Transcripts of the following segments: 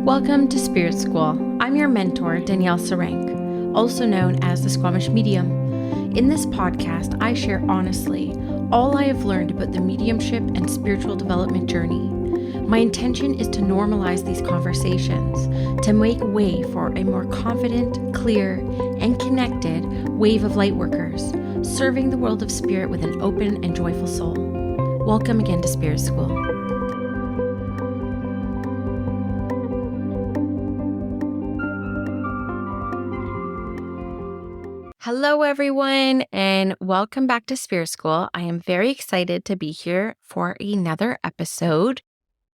Welcome to Spirit School. I'm your mentor, Danielle Sarank, also known as the Squamish Medium. In this podcast, I share honestly all I have learned about the mediumship and spiritual development journey. My intention is to normalize these conversations, to make way for a more confident, clear, and connected wave of lightworkers, serving the world of spirit with an open and joyful soul. Welcome again to Spirit School. Hello, everyone, and welcome back to Spirit School. I am very excited to be here for another episode.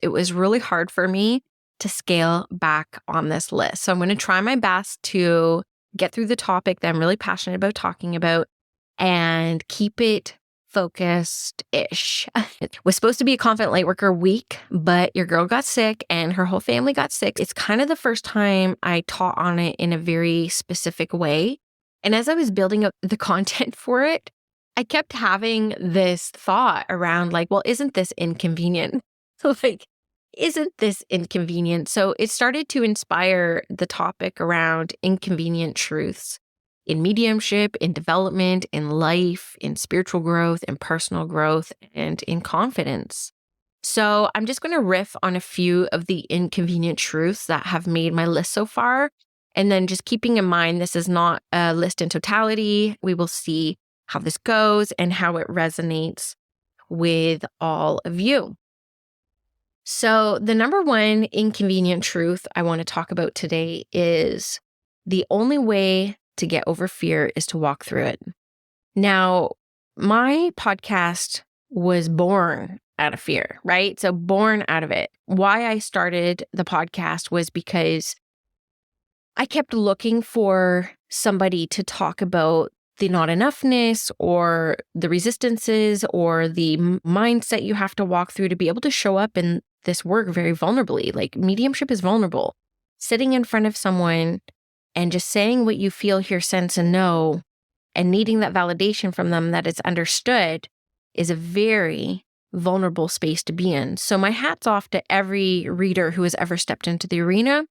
It was really hard for me to scale back on this list. So I'm going to try my best to get through the topic that I'm really passionate about talking about and keep it focused-ish. It was supposed to be a Confident Lightworker week, but your girl got sick and her whole family got sick. It's kind of the first time I taught on it in a very specific way. And as I was building up the content for it, I kept having this thought around well, isn't this inconvenient? Isn't this inconvenient? So it started to inspire the topic around inconvenient truths in mediumship, in development, in life, in spiritual growth, in personal growth, and in confidence. So I'm just going to riff on a few of the inconvenient truths that have made my list so far. And then just keeping in mind, this is not a list in totality. We will see how this goes and how it resonates with all of you. So the number one inconvenient truth I want to talk about today is the only way to get over fear is to walk through it. Now, my podcast was born out of fear, right? So born out of it. Why I started the podcast was because I kept looking for somebody to talk about the not enoughness or the resistances or the mindset you have to walk through to be able to show up in this work very vulnerably. Mediumship is vulnerable. Sitting in front of someone and just saying what you feel, hear, sense, and know, and needing that validation from them that it's understood is a very vulnerable space to be in. So my hat's off to every reader who has ever stepped into the arena.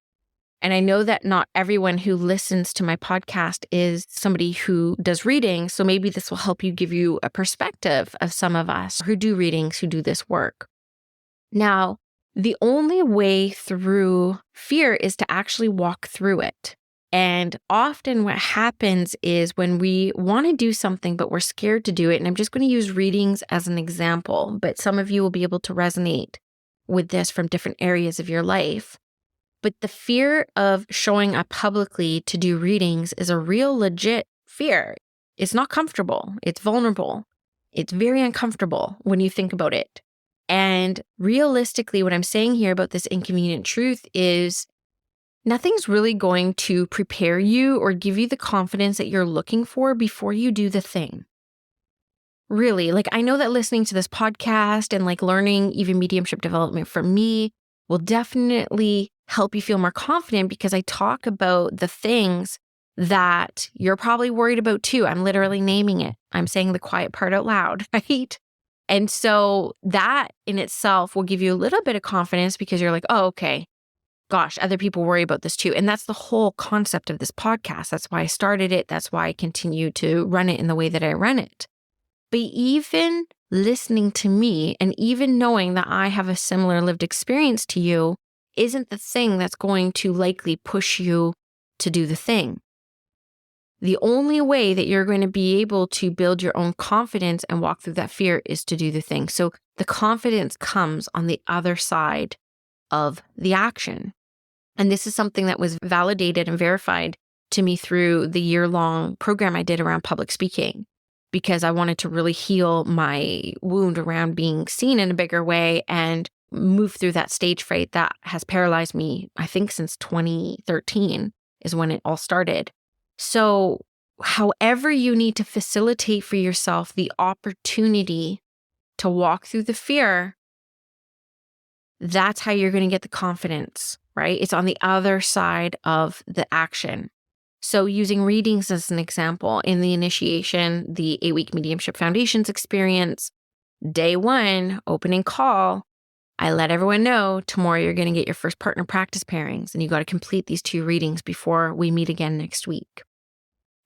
And I know that not everyone who listens to my podcast is somebody who does readings. So maybe this will help you give you a perspective of some of us who do readings, who do this work. Now, the only way through fear is to actually walk through it. And often what happens is when we want to do something, but we're scared to do it. And I'm just going to use readings as an example, but some of you will be able to resonate with this from different areas of your life. But the fear of showing up publicly to do readings is a real legit fear. It's not comfortable. It's vulnerable. It's very uncomfortable when you think about it. And realistically, what I'm saying here about this inconvenient truth is nothing's really going to prepare you or give you the confidence that you're looking for before you do the thing. Really, I know that listening to this podcast and learning even mediumship development from me will definitely help you feel more confident because I talk about the things that you're probably worried about too. I'm literally naming it. I'm saying the quiet part out loud, right? And so that in itself will give you a little bit of confidence because you're oh, okay, gosh, other people worry about this too. And that's the whole concept of this podcast. That's why I started it. That's why I continue to run it in the way that I run it. But even listening to me and even knowing that I have a similar lived experience to you isn't the thing that's going to likely push you to do the thing. The only way that you're going to be able to build your own confidence and walk through that fear is to do the thing. So the confidence comes on the other side of the action. And this is something that was validated and verified to me through the year-long program I did around public speaking, because I wanted to really heal my wound around being seen in a bigger way and move through that stage fright that has paralyzed me, I think since 2013 is when it all started. So however you need to facilitate for yourself the opportunity to walk through the fear, that's how you're going to get the confidence, right? It's on the other side of the action. So using readings as an example, in the initiation, the 8-week Mediumship Foundations experience, day 1, opening call, I let everyone know tomorrow you're going to get your first partner practice pairings and you got to complete these 2 readings before we meet again next week.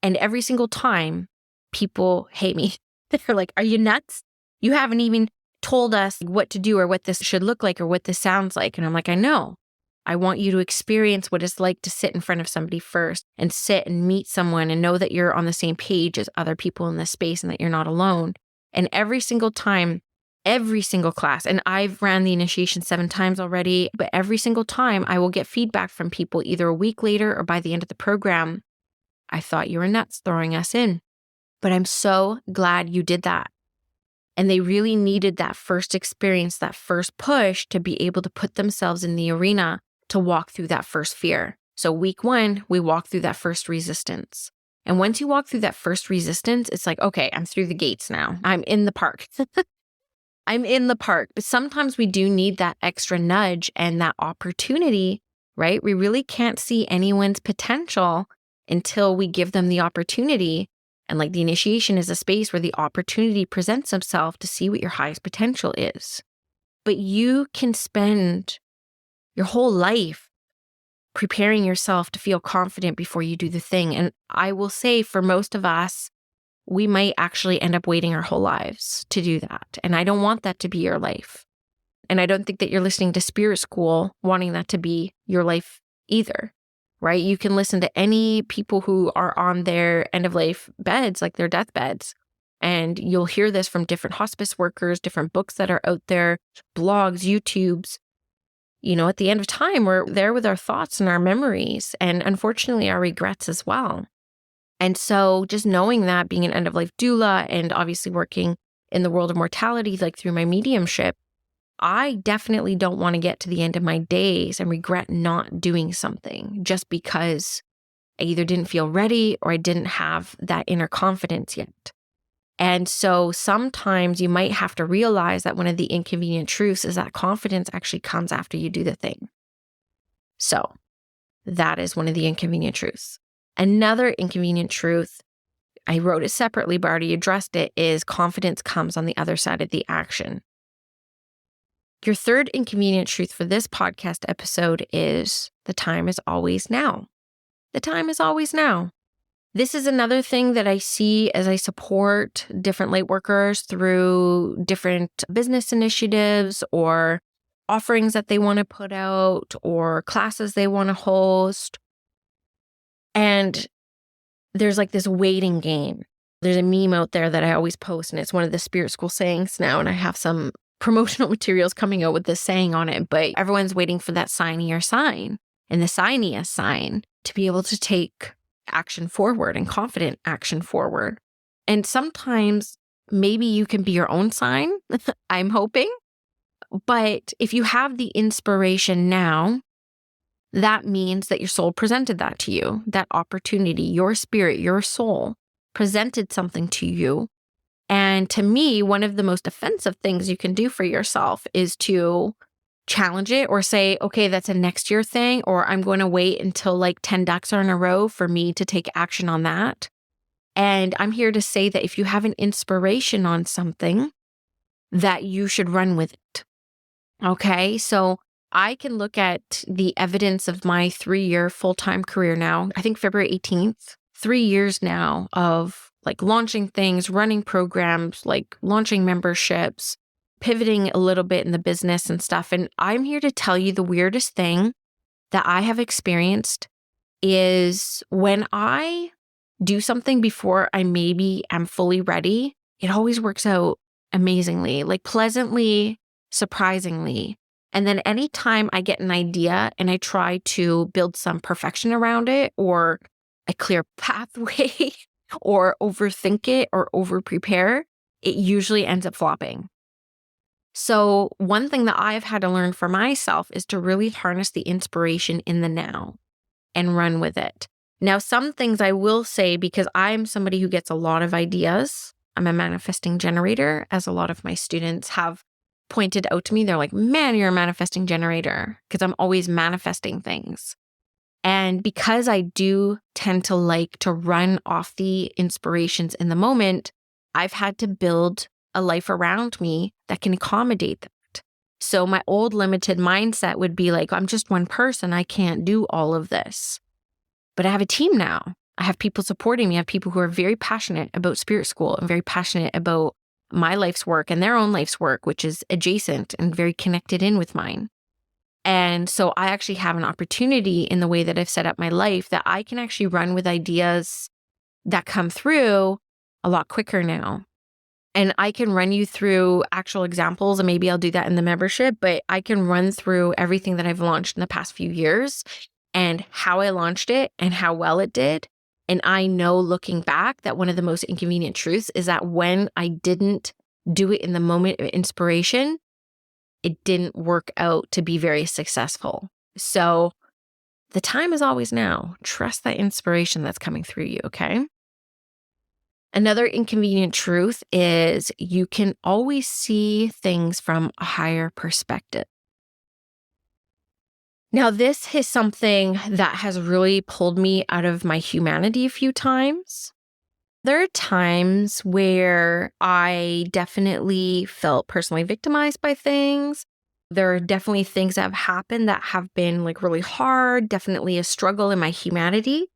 And every single time people hate me. They're like, are you nuts? You haven't even told us what to do or what this should look like or what this sounds like. And I'm like, I know. I want you to experience what it's like to sit in front of somebody first and sit and meet someone and know that you're on the same page as other people in this space and that you're not alone. And every single time, every single class, and I've ran the initiation 7 times already, but every single time I will get feedback from people either a week later or by the end of the program. I thought you were nuts throwing us in, but I'm so glad you did that. And they really needed that first experience, that first push to be able to put themselves in the arena to walk through that first fear. So week 1, we walk through that first resistance. And once you walk through that first resistance, it's like, okay, I'm through the gates now. I'm in the park. I'm in the park. But sometimes we do need that extra nudge and that opportunity, right? We really can't see anyone's potential until we give them the opportunity. And like the initiation is a space where the opportunity presents itself to see what your highest potential is. But you can spend your whole life preparing yourself to feel confident before you do the thing. And I will say for most of us, we might actually end up waiting our whole lives to do that. And I don't want that to be your life. And I don't think that you're listening to Spirit School wanting that to be your life either, right? You can listen to any people who are on their end of life beds, like their deathbeds, and you'll hear this from different hospice workers, different books that are out there, blogs, YouTubes. You know, at the end of time, we're there with our thoughts and our memories, and unfortunately our regrets as well. And so just knowing that, being an end-of-life doula and obviously working in the world of mortality, like through my mediumship, I definitely don't want to get to the end of my days and regret not doing something just because I either didn't feel ready or I didn't have that inner confidence yet. And so sometimes you might have to realize that one of the inconvenient truths is that confidence actually comes after you do the thing. So that is one of the inconvenient truths. Another inconvenient truth, I wrote it separately, but already addressed it, is confidence comes on the other side of the action. Your third inconvenient truth for this podcast episode is the time is always now. The time is always now. This is another thing that I see as I support different light workers through different business initiatives or offerings that they want to put out or classes they want to host. And there's like this waiting game. There's a meme out there that I always post, and it's one of the Spirit School sayings now, and I have some promotional materials coming out with this saying on it, but everyone's waiting for that signier sign and the signiest sign to be able to take action forward and confident action forward. And sometimes maybe you can be your own sign, I'm hoping. But if you have the inspiration now, that means that your soul presented that to you, that opportunity, your spirit, your soul presented something to you. And to me, one of the most offensive things you can do for yourself is to challenge it or say, okay, that's a next year thing, or I'm going to wait until like 10 ducks are in a row for me to take action on that. And I'm here to say that if you have an inspiration on something, that you should run with it. Okay, so I can look at the evidence of my 3-year full-time career now, I think February 18th, 3 years now of like launching things, running programs, like launching memberships, pivoting a little bit in the business and stuff. And I'm here to tell you the weirdest thing that I have experienced is when I do something before I maybe am fully ready, it always works out amazingly, like pleasantly, surprisingly. And then anytime I get an idea and I try to build some perfection around it or a clear pathway or overthink it or over-prepare, it usually ends up flopping. So one thing that I've had to learn for myself is to really harness the inspiration in the now and run with it. Now, some things I will say, because I'm somebody who gets a lot of ideas. I'm a manifesting generator, as a lot of my students have pointed out to me. They're like, man, you're a manifesting generator, because I'm always manifesting things. And because I do tend to like to run off the inspirations in the moment, I've had to build a life around me that can accommodate that. So my old limited mindset would be like, I'm just one person. I can't do all of this. But I have a team now. I have people supporting me. I have people who are very passionate about Spirit School and very passionate about my life's work and their own life's work, which is adjacent and very connected in with mine. And so I actually have an opportunity in the way that I've set up my life that I can actually run with ideas that come through a lot quicker now. And I can run you through actual examples, and maybe I'll do that in the membership, but I can run through everything that I've launched in the past few years and how I launched it and how well it did. And I know looking back that one of the most inconvenient truths is that when I didn't do it in the moment of inspiration, it didn't work out to be very successful. So the time is always now. Trust that inspiration that's coming through you, okay? Another inconvenient truth is you can always see things from a higher perspective. Now, this is something that has really pulled me out of my humanity a few times. There are times where I definitely felt personally victimized by things. There are definitely things that have happened that have been like really hard, definitely a struggle in my humanity.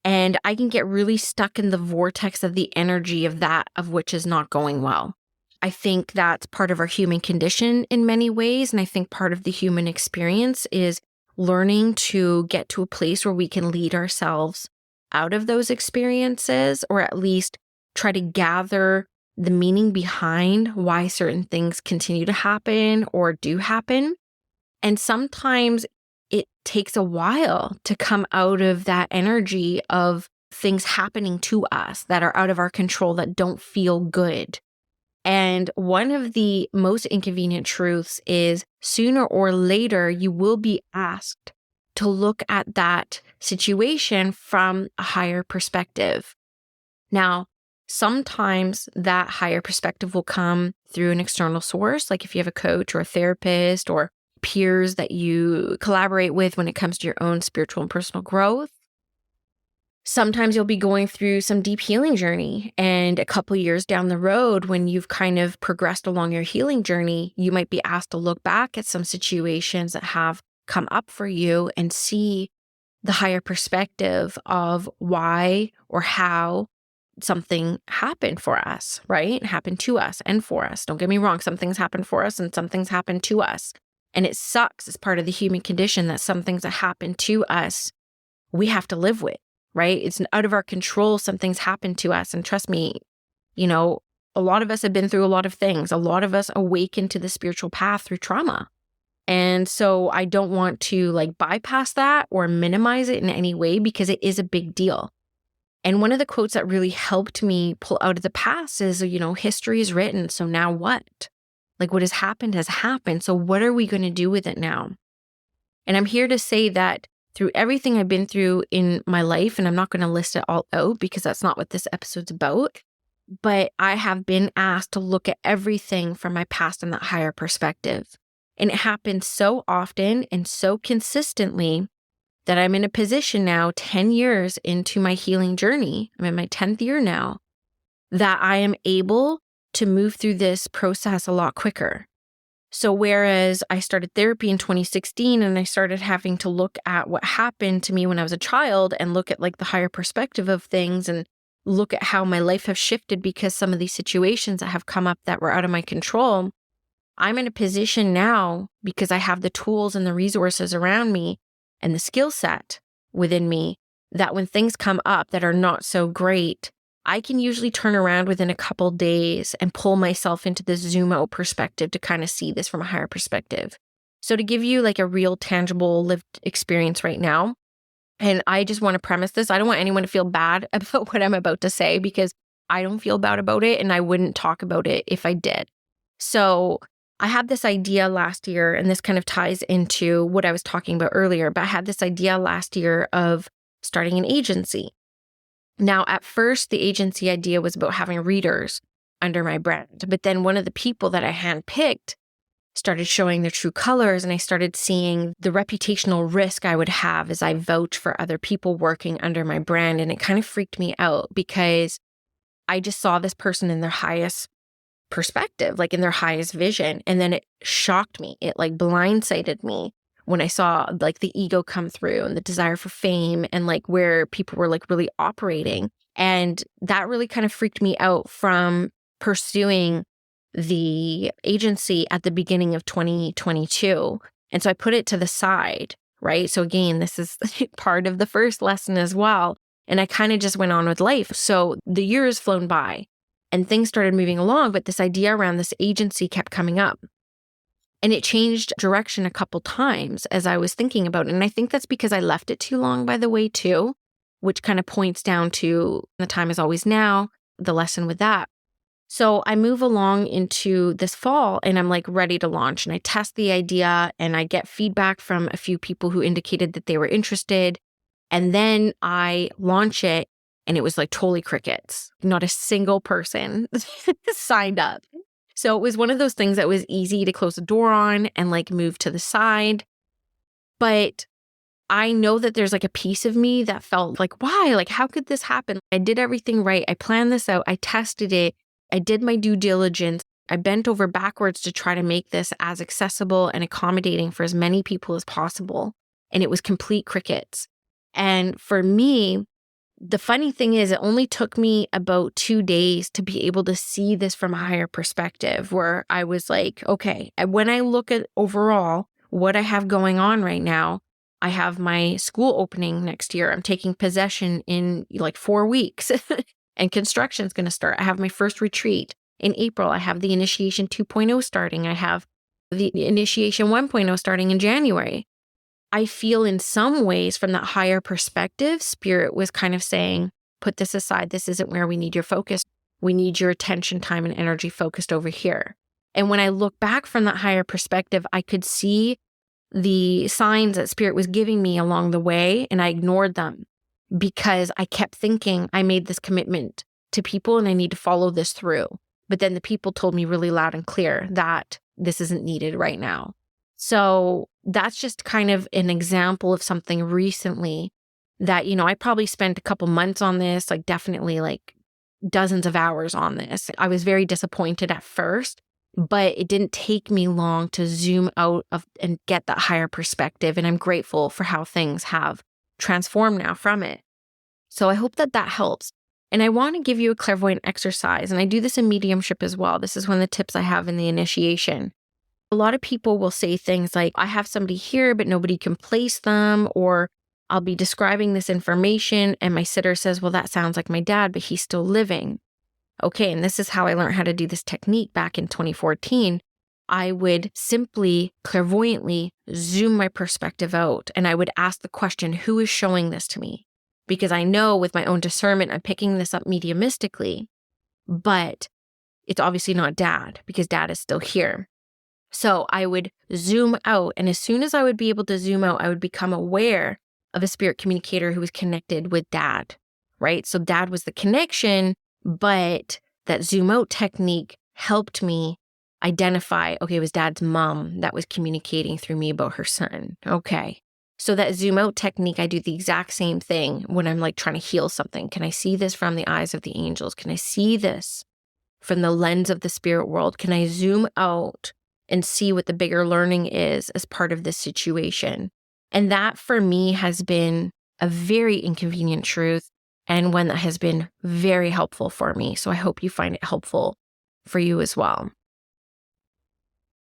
And I can get really stuck in the vortex of the energy of that of which is not going well. I think that's part of our human condition in many ways. And I think part of the human experience is learning to get to a place where we can lead ourselves out of those experiences, or at least try to gather the meaning behind why certain things continue to happen or do happen. And sometimes it takes a while to come out of that energy of things happening to us that are out of our control, that don't feel good. And one of the most inconvenient truths is sooner or later, you will be asked to look at that situation from a higher perspective. Now, sometimes that higher perspective will come through an external source, like if you have a coach or a therapist or peers that you collaborate with when it comes to your own spiritual and personal growth. Sometimes you'll be going through some deep healing journey, and a couple years down the road, when you've kind of progressed along your healing journey, you might be asked to look back at some situations that have come up for you and see the higher perspective of why or how something happened for us, right? Happened to us and for us. Don't get me wrong. Some things happen for us and some things happen to us. And it sucks. It's part of the human condition that some things that happen to us, we have to live with, right? It's out of our control. Some things happen to us. And trust me, a lot of us have been through a lot of things. A lot of us awaken to the spiritual path through trauma. And so I don't want to bypass that or minimize it in any way, because it is a big deal. And one of the quotes that really helped me pull out of the past is, history is written. So now what? What has happened. So what are we going to do with it now? And I'm here to say that through everything I've been through in my life, and I'm not going to list it all out because that's not what this episode's about, but I have been asked to look at everything from my past in that higher perspective. And it happens so often and so consistently that I'm in a position now, 10 years into my healing journey, I'm in my 10th year now, that I am able to move through this process a lot quicker. So whereas I started therapy in 2016 and I started having to look at what happened to me when I was a child and look at the higher perspective of things and look at how my life has shifted because some of these situations that have come up that were out of my control, I'm in a position now, because I have the tools and the resources around me and the skill set within me, that when things come up that are not so great, I can usually turn around within a couple days and pull myself into this zoom out perspective to kind of see this from a higher perspective. So to give you a real tangible lived experience right now, and I just want to premise this, I don't want anyone to feel bad about what I'm about to say, because I don't feel bad about it and I wouldn't talk about it if I did. So I had this idea last year, and this kind of ties into what I was talking about earlier, but I had this idea last year of starting an agency. Now, at first, the agency idea was about having readers under my brand. But then one of the people that I handpicked started showing their true colors, and I started seeing the reputational risk I would have as I vouch for other people working under my brand. And it kind of freaked me out, because I just saw this person in their highest perspective, like in their highest vision. And then it shocked me. It like blindsided me when I saw like the ego come through and the desire for fame and like where people were like really operating. And that really kind of freaked me out from pursuing the agency at the beginning of 2022. And so I put it to the side, right? So again, this is part of the first lesson as well. And I kind of just went on with life. So the years flown by and things started moving along, but this idea around this agency kept coming up. And it changed direction a couple times as I was thinking about it. And I think that's because I left it too long, by the way, too, which kind of points down to the time is always now, the lesson with that. So I move along into this fall and I'm like ready to launch and I test the idea and I get feedback from a few people who indicated that they were interested. And then I launch it and it was like totally crickets. Not a single person signed up. So it was one of those things that was easy to close the door on and like move to the side. But I know that there's like a piece of me that felt like, why? Like, how could this happen? I did everything right. I planned this out. I tested it. I did my due diligence. I bent over backwards to try to make this as accessible and accommodating for as many people as possible. And it was complete crickets. And for me, the funny thing is it only took me about 2 days to be able to see this from a higher perspective where I was like, okay, when I look at overall what I have going on right now, I have my school opening next year. I'm taking possession in like 4 weeks and construction's going to start. I have my first retreat in April. I have the initiation 2.0 starting. I have the initiation 1.0 starting in January. I feel in some ways from that higher perspective, Spirit was kind of saying, put this aside. This isn't where we need your focus. We need your attention, time, and energy focused over here. And when I look back from that higher perspective, I could see the signs that Spirit was giving me along the way, and I ignored them because I kept thinking I made this commitment to people and I need to follow this through. But then the people told me really loud and clear that this isn't needed right now. So that's just kind of an example of something recently that, I probably spent a couple months on this, like definitely like dozens of hours on this. I was very disappointed at first, but it didn't take me long to zoom out and get that higher perspective. And I'm grateful for how things have transformed now from it. So I hope that helps. And I want to give you a clairvoyant exercise. And I do this in mediumship as well. This is one of the tips I have in the initiation. A lot of people will say things like, I have somebody here, but nobody can place them, or I'll be describing this information and my sitter says, well, that sounds like my dad, but he's still living. Okay, and this is how I learned how to do this technique back in 2014. I would simply clairvoyantly zoom my perspective out and I would ask the question, who is showing this to me? Because I know with my own discernment, I'm picking this up mediumistically, but it's obviously not dad because dad is still here. So I would zoom out. And as soon as I would be able to zoom out, I would become aware of a spirit communicator who was connected with dad, right? So dad was the connection, but that zoom out technique helped me identify, okay, it was dad's mom that was communicating through me about her son. Okay. So that zoom out technique, I do the exact same thing when I'm like trying to heal something. Can I see this from the eyes of the angels? Can I see this from the lens of the spirit world? Can I zoom out and see what the bigger learning is as part of this situation? And that for me has been a very inconvenient truth and one that has been very helpful for me. So I hope you find it helpful for you as well.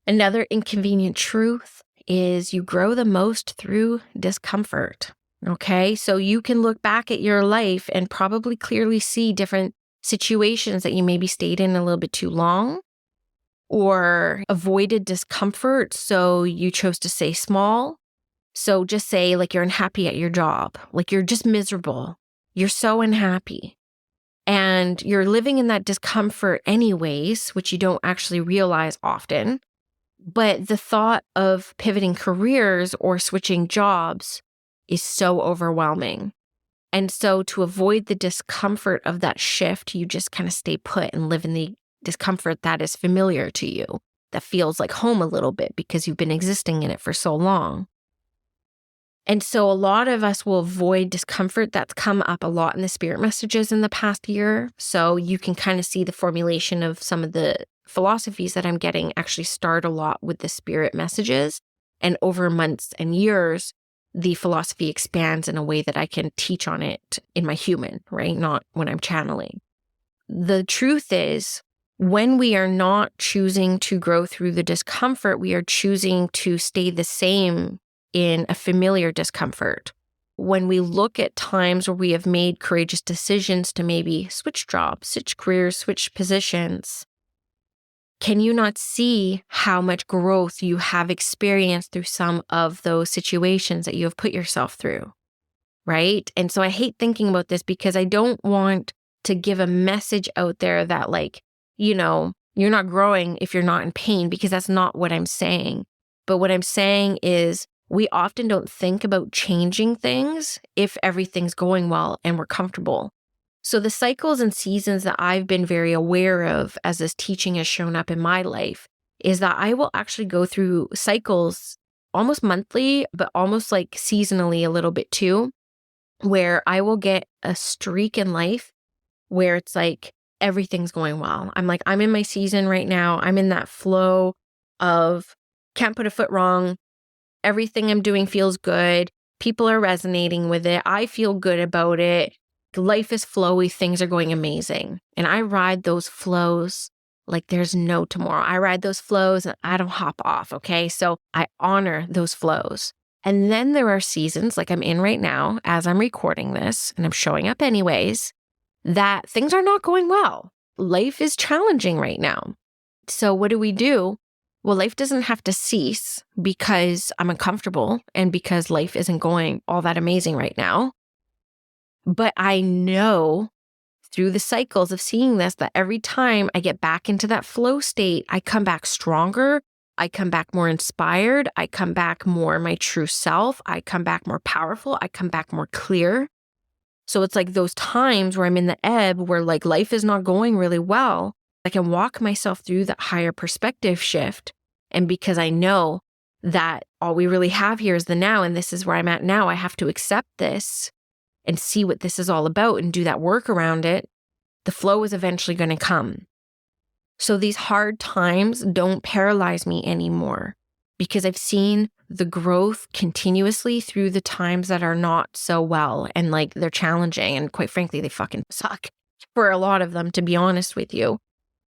Another inconvenient truth is you grow the most through discomfort. Okay, so you can look back at your life and probably clearly see different situations that you maybe stayed in a little bit too long or avoided discomfort, so you chose to stay small. So just say like you're unhappy at your job, like you're just miserable. You're so unhappy. And you're living in that discomfort anyways, which you don't actually realize often. But the thought of pivoting careers or switching jobs is so overwhelming. And so to avoid the discomfort of that shift, you just kind of stay put and live in the discomfort that is familiar to you, that feels like home a little bit because you've been existing in it for so long. And so a lot of us will avoid discomfort. That's come up a lot in the spirit messages in the past year. So you can kind of see the formulation of some of the philosophies that I'm getting actually start a lot with the spirit messages. And over months and years, the philosophy expands in a way that I can teach on it in my human, right? Not when I'm channeling. The truth is, when we are not choosing to grow through the discomfort, we are choosing to stay the same in a familiar discomfort. When we look at times where we have made courageous decisions to maybe switch jobs, switch careers, switch positions, can you not see how much growth you have experienced through some of those situations that you have put yourself through, right? And so I hate thinking about this because I don't want to give a message out there that you're not growing if you're not in pain, because that's not what I'm saying. But what I'm saying is we often don't think about changing things if everything's going well and we're comfortable. So the cycles and seasons that I've been very aware of as this teaching has shown up in my life is that I will actually go through cycles almost monthly, but almost like seasonally a little bit too, where I will get a streak in life where it's like everything's going well. I'm in my season right now. I'm in that flow of can't put a foot wrong. Everything I'm doing feels good. People are resonating with it. I feel good about it. Life is flowy. Things are going amazing. And I ride those flows like there's no tomorrow. I ride those flows and I don't hop off. Okay. So I honor those flows. And then there are seasons like I'm in right now as I'm recording this and I'm showing up anyways, that things are not going well. Life is challenging right now. So what do? Well, life doesn't have to cease because I'm uncomfortable and because life isn't going all that amazing right now. But I know through the cycles of seeing this, that every time I get back into that flow state, I come back stronger. I come back more inspired. I come back more my true self. I come back more powerful. I come back more clear. So it's like those times where I'm in the ebb where like life is not going really well, I can walk myself through that higher perspective shift. And because I know that all we really have here is the now, and this is where I'm at now, I have to accept this and see what this is all about and do that work around it, the flow is eventually going to come. So these hard times don't paralyze me anymore because I've seen the growth continuously through the times that are not so well and like they're challenging and quite frankly, they fucking suck for a lot of them, to be honest with you.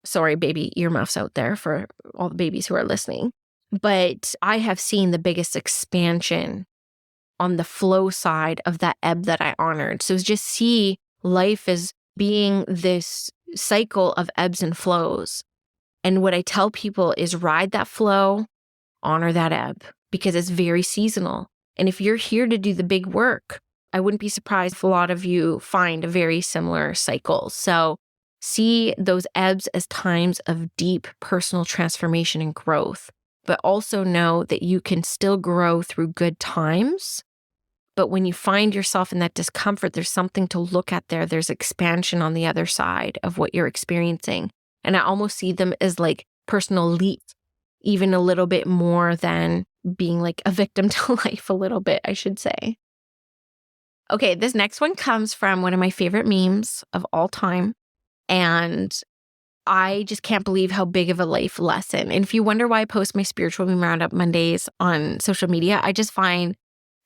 Sorry, baby earmuffs out there for all the babies who are listening. But I have seen the biggest expansion on the flow side of that ebb that I honored. So just see life as being this cycle of ebbs and flows. And what I tell people is ride that flow, honor that ebb, because it's very seasonal. And if you're here to do the big work, I wouldn't be surprised if a lot of you find a very similar cycle. So see those ebbs as times of deep personal transformation and growth, but also know that you can still grow through good times. But when you find yourself in that discomfort, there's something to look at there. There's expansion on the other side of what you're experiencing. And I almost see them as like personal leaps, even a little bit more than being like a victim to life a little bit, I should say. Okay, this next one comes from one of my favorite memes of all time. And I just can't believe how big of a life lesson. And if you wonder why I post my spiritual meme roundup Mondays on social media, I just find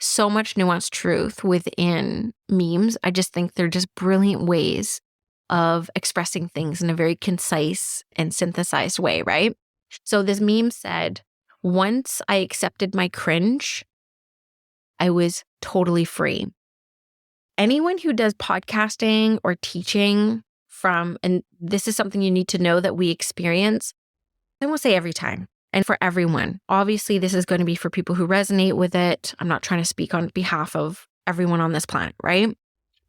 so much nuanced truth within memes. I just think they're just brilliant ways of expressing things in a very concise and synthesized way, right? So this meme said, once I accepted my cringe, I was totally free. Anyone who does podcasting or teaching and this is something you need to know that we experience, I won't say every time, and for everyone. Obviously, this is going to be for people who resonate with it. I'm not trying to speak on behalf of everyone on this planet, right?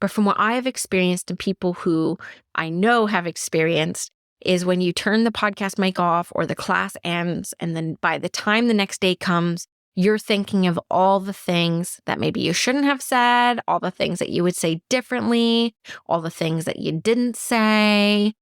But from what I have experienced and people who I know have experienced is when you turn the podcast mic off or the class ends, and then by the time the next day comes, you're thinking of all the things that maybe you shouldn't have said, all the things that you would say differently, all the things that you didn't say.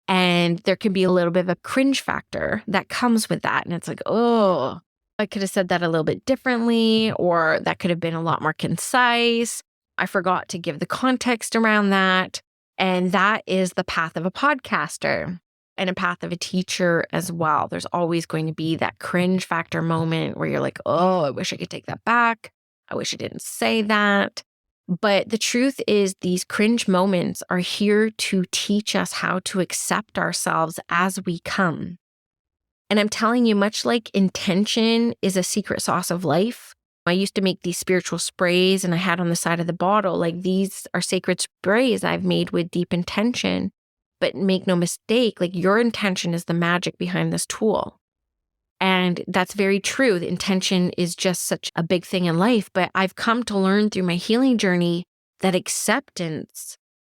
And there can be a little bit of a cringe factor that comes with that. And it's like, oh, I could have said that a little bit differently, or that could have been a lot more concise. I forgot to give the context around that. And that is the path of a podcaster. and a path of a teacher as well. There's always going to be that cringe factor moment where you're like, oh, I wish I could take that back. I wish I didn't say that. But the truth is, these cringe moments are here to teach us how to accept ourselves as we come. And I'm telling you, much like intention is a secret sauce of life. I used to make these spiritual sprays and I had on the side of the bottle, like these are sacred sprays I've made with deep intention. But make no mistake, like your intention is the magic behind this tool. And that's very true. The intention is just such a big thing in life. But I've come to learn through my healing journey that acceptance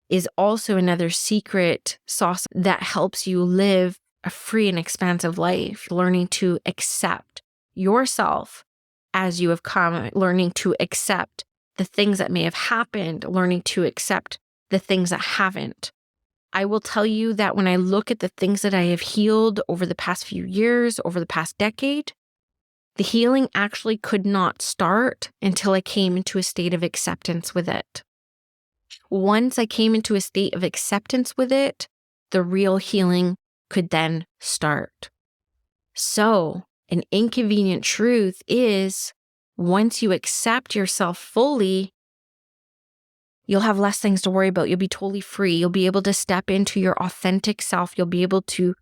is also another secret sauce that helps you live a free and expansive life. Learning to accept yourself as you have come, learning to accept the things that may have happened, learning to accept the things that haven't. I will tell you that when I look at the things that I have healed over the past few years, over the past decade, the healing actually could not start until I came into a state of acceptance with it. Once I came into a state of acceptance with it, the real healing could then start. So, an inconvenient truth is once you accept yourself fully, you'll have less things to worry about. You'll be totally free. You'll be able to step into your authentic self. You'll be able to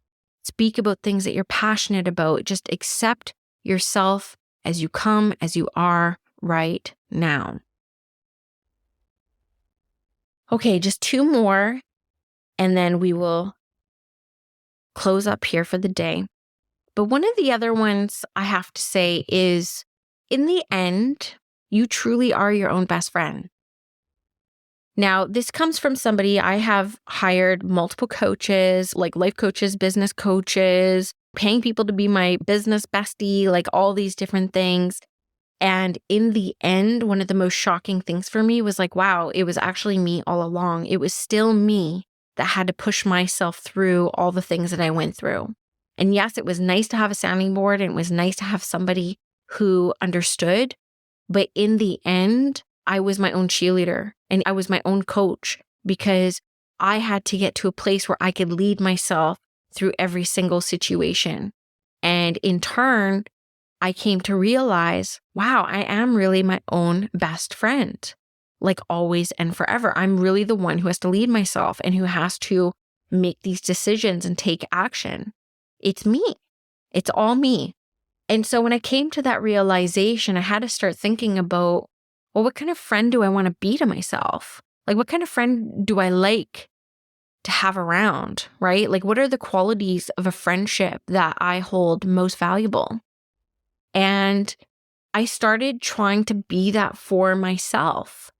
speak about things that you're passionate about. Just accept yourself as you come, as you are right now. Okay, just 2 more, and then we will close up here for the day. But one of the other ones I have to say is, in the end, you truly are your own best friend. Now, this comes from somebody. I have hired multiple coaches, like life coaches, business coaches, paying people to be my business bestie, like all these different things. And in the end, one of the most shocking things for me was like, wow, it was actually me all along. It was still me that had to push myself through all the things that I went through. And yes, it was nice to have a sounding board and it was nice to have somebody who understood. But in the end, I was my own cheerleader and I was my own coach because I had to get to a place where I could lead myself through every single situation. And in turn, I came to realize, wow, I am really my own best friend, like always and forever. I'm really the one who has to lead myself and who has to make these decisions and take action. It's me. It's all me. And so when I came to that realization, I had to start thinking about, well, what kind of friend do I want to be to myself? Like, what kind of friend do I like to have around, right? Like, what are the qualities of a friendship that I hold most valuable? And I started trying to be that for myself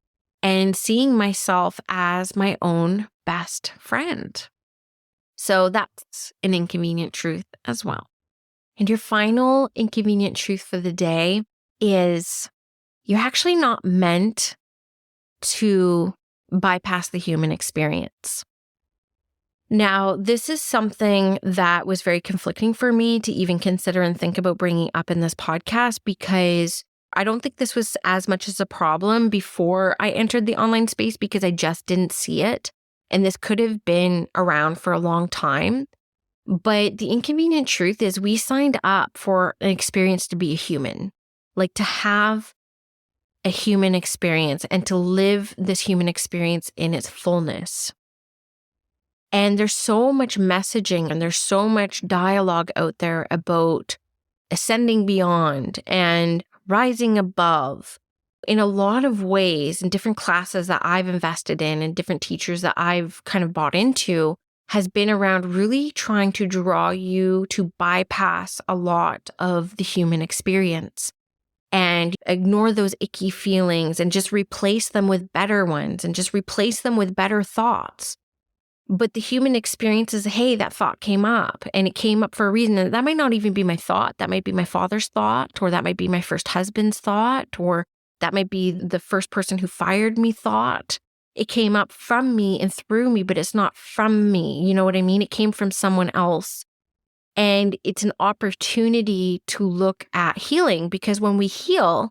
and seeing myself as my own best friend. So that's an inconvenient truth as well. And your final inconvenient truth for the day is you're actually not meant to bypass the human experience. Now, this is something that was very conflicting for me to even consider and think about bringing up in this podcast because I don't think this was as much as a problem before I entered the online space because I just didn't see it. And this could have been around for a long time. But the inconvenient truth is we signed up for an experience to be a human, like to have a human experience and to live this human experience in its fullness. And there's so much messaging and there's so much dialogue out there about ascending beyond and rising above in a lot of ways in different classes that I've invested in and different teachers that I've kind of bought into has been around really trying to draw you to bypass a lot of the human experience and ignore those icky feelings and just replace them with better ones and just replace them with better thoughts. But the human experience is, hey, that thought came up and it came up for a reason. And that might not even be my thought. That might be my father's thought, or that might be my first husband's thought, or that might be the first person who fired me thought. It came up from me and through me, but it's not from me. You know what I mean? It came from someone else. And it's an opportunity to look at healing because when we heal,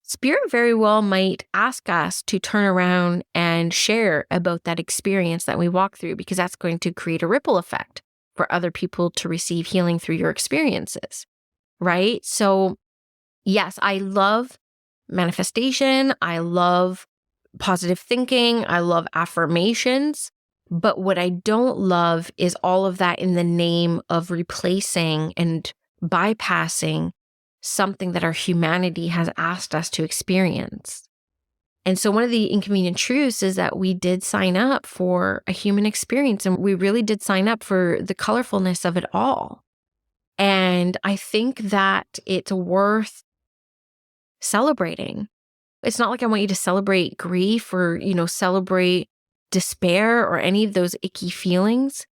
Spirit very well might ask us to turn around and share about that experience that we walk through because that's going to create a ripple effect for other people to receive healing through your experiences, right? So yes, I love manifestation. I love positive thinking. I love affirmations. But what I don't love is all of that in the name of replacing and bypassing something that our humanity has asked us to experience. And so one of the inconvenient truths is that we did sign up for a human experience, and we really did sign up for the colorfulness of it all. And I think that it's worth celebrating. It's not like I want you to celebrate grief or, celebrate despair or any of those icky feelings.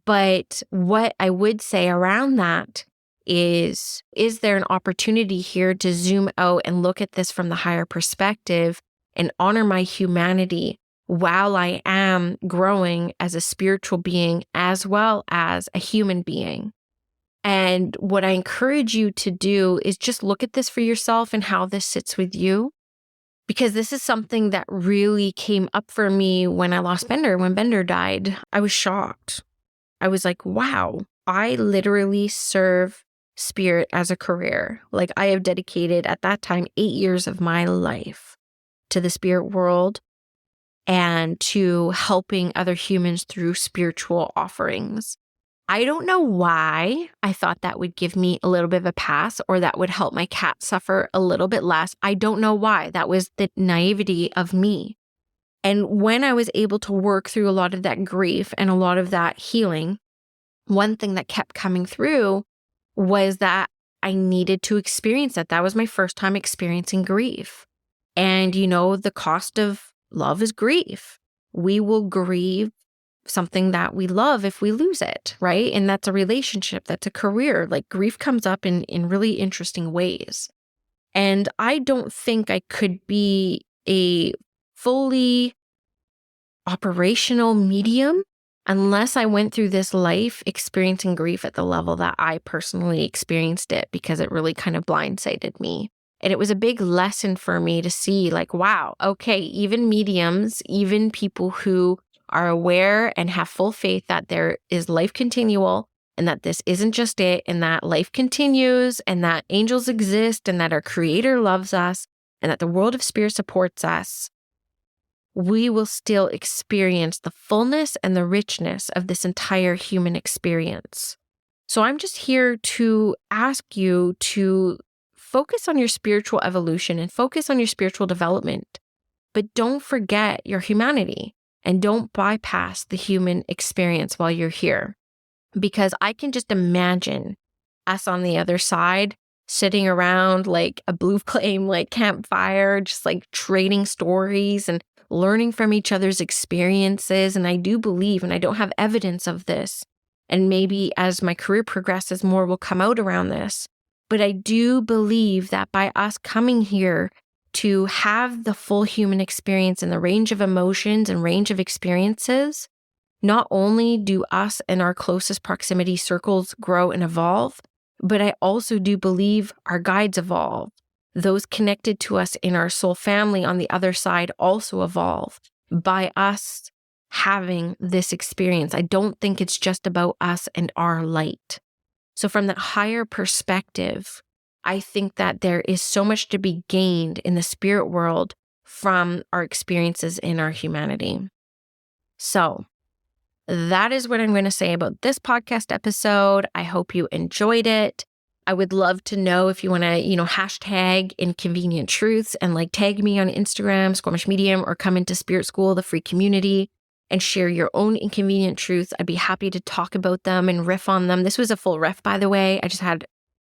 But what I would say around that is there an opportunity here to zoom out and look at this from the higher perspective and honor my humanity while I am growing as a spiritual being as well as a human being? And what I encourage you to do is just look at this for yourself and how this sits with you. Because this is something that really came up for me when I lost Bender. When Bender died, I was shocked. I was like, wow, I literally serve spirit as a career. Like, I have dedicated at that time 8 years of my life to the spirit world and to helping other humans through spiritual offerings. I don't know why I thought that would give me a little bit of a pass or that would help my cat suffer a little bit less. I don't know why. That was the naivety of me. And when I was able to work through a lot of that grief and a lot of that healing, one thing that kept coming through was that I needed to experience that. That was my first time experiencing grief. And, the cost of love is grief. We will grieve something that we love if we lose it, right? And that's a relationship, that's a career. Like, grief comes up in really interesting ways. And I don't think I could be a fully operational medium unless I went through this life experiencing grief at the level that I personally experienced it, because it really kind of blindsided me. And it was a big lesson for me to see, like, wow, okay, even mediums, even people who are aware and have full faith that there is life continual and that this isn't just it, and that life continues and that angels exist and that our creator loves us and that the world of spirit supports us, we will still experience the fullness and the richness of this entire human experience. So I'm just here to ask you to focus on your spiritual evolution and focus on your spiritual development, but don't forget your humanity and don't bypass the human experience while you're here. Because I can just imagine us on the other side sitting around like a blue flame, like campfire, just like trading stories and learning from each other's experiences. And I do believe, and I don't have evidence of this, and maybe as my career progresses, more will come out around this, but I do believe that by us coming here to have the full human experience and the range of emotions and range of experiences, not only do us and our closest proximity circles grow and evolve, but I also do believe our guides evolve. Those connected to us in our soul family on the other side also evolve by us having this experience. I don't think it's just about us and our light. So from that higher perspective, I think that there is so much to be gained in the spirit world from our experiences in our humanity. So that is what I'm going to say about this podcast episode. I hope you enjoyed it. I would love to know if you want to, hashtag Inconvenient Truths and like tag me on Instagram, Squamish Medium, or come into Spirit School, the free community, and share your own inconvenient truths. I'd be happy to talk about them and riff on them. This was a full riff, by the way. I just had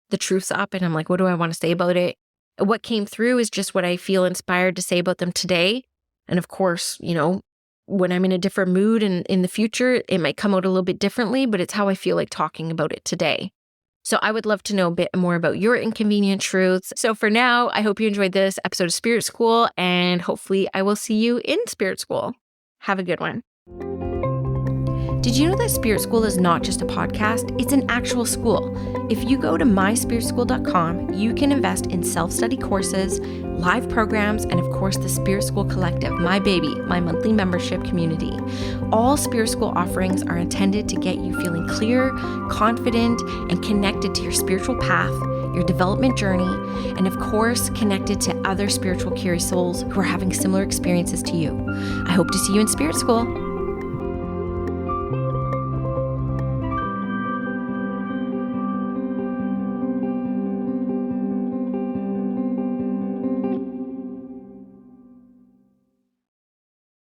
the truths up and I'm like, what do I want to say about it? What came through is just what I feel inspired to say about them today. And of course, when I'm in a different mood and in the future, it might come out a little bit differently, but it's how I feel like talking about it today. So I would love to know a bit more about your inconvenient truths. So for now, I hope you enjoyed this episode of Spirit School, and hopefully I will see you in Spirit School. Have a good one. Did you know that Spirit School is not just a podcast? It's an actual school. If you go to myspiritschool.com, you can invest in self-study courses, live programs, and of course the Spirit School Collective, my baby, my monthly membership community. All Spirit School offerings are intended to get you feeling clear, confident, and connected to your spiritual path, your development journey, and of course, connected to other spiritual curious souls who are having similar experiences to you. I hope to see you in Spirit School.